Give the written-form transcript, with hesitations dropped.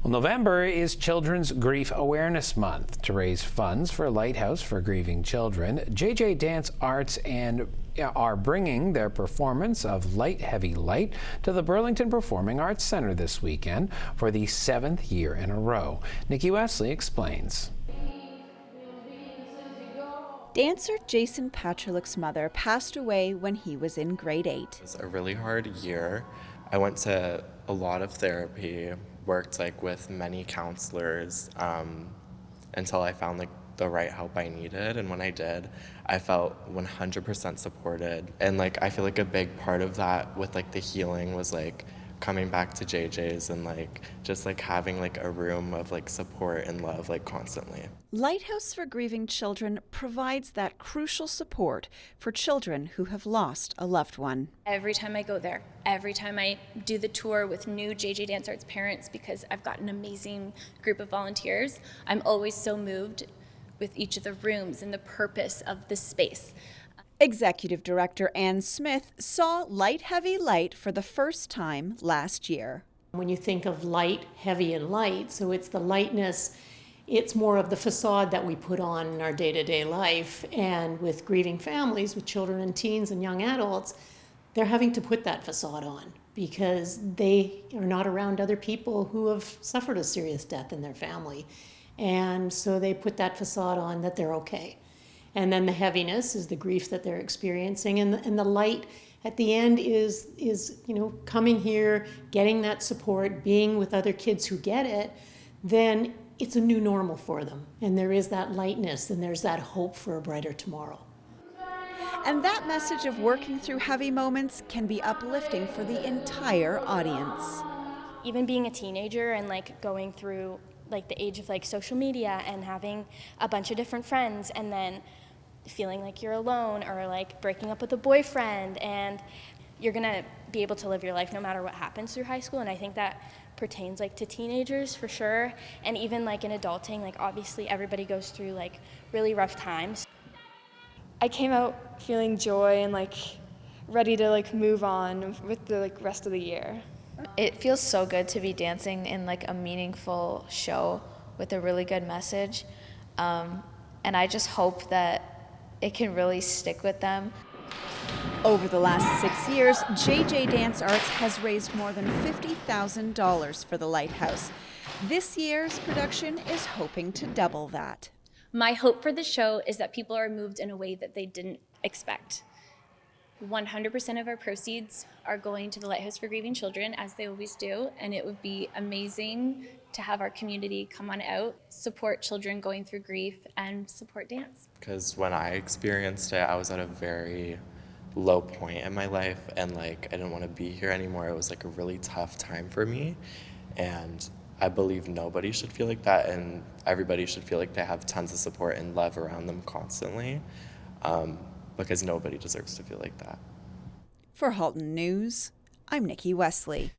Well, November is Children's Grief Awareness Month. To raise funds for Lighthouse for Grieving Children, JJ Dance Arts are bringing their performance of Light Heavy Light to the Burlington Performing Arts Centre this weekend for the 7th year in a row. Nikki Wesley explains. Dancer Jason Patrilik's mother passed away when he was in grade 8. It was a really hard year. I went to a lot of therapy, worked with many counselors until I found the right help I needed. And when I did, I felt 100% supported. And I feel a big part of that with the healing was coming back to JJ's and just having a room of support and love constantly. Lighthouse for Grieving Children provides that crucial support for children who have lost a loved one. Every time I go there, every time I do the tour with new JJ Dance Arts parents, because I've got an amazing group of volunteers, I'm always so moved with each of the rooms and the purpose of the space. Executive Director Ann Smith saw Light Heavy Light for the first time last year. When you think of light, heavy, and light, so it's the lightness, it's more of the facade that we put on in our day-to-day life. And with grieving families, with children and teens and young adults, they're having to put that facade on because they are not around other people who have suffered a serious death in their family. And so they put that facade on that they're okay. And then the heaviness is the grief that they're experiencing, and the light at the end is coming here, getting that support, being with other kids who get it. Then it's a new normal for them, and there is that lightness, and there's that hope for a brighter tomorrow. And that message of working through heavy moments can be uplifting for the entire audience. Even being a teenager and going through the age of social media and having a bunch of different friends, and then feeling you're alone or breaking up with a boyfriend, and you're gonna be able to live your life no matter what happens through high school. And I think that pertains to teenagers for sure, and even in adulting. Obviously everybody goes through really rough times. I came out feeling joy and ready to move on with the rest of the year. It feels so good to be dancing in a meaningful show with a really good message, and I just hope that it can really stick with them. Over the last 6 years, JJ Dance Arts has raised more than $50,000 for the Lighthouse. This year's production is hoping to double that. My hope for the show is that people are moved in a way that they didn't expect. 100% of our proceeds are going to the Lighthouse for Grieving Children, as they always do, and it would be amazing to have our community come on out, support children going through grief, and support dance. Because when I experienced it, I was at a very low point in my life, and I didn't want to be here anymore. It was a really tough time for me, and I believe nobody should feel like that, and everybody should feel like they have tons of support and love around them constantly. Because nobody deserves to feel like that. For Halton News, I'm Nikki Wesley.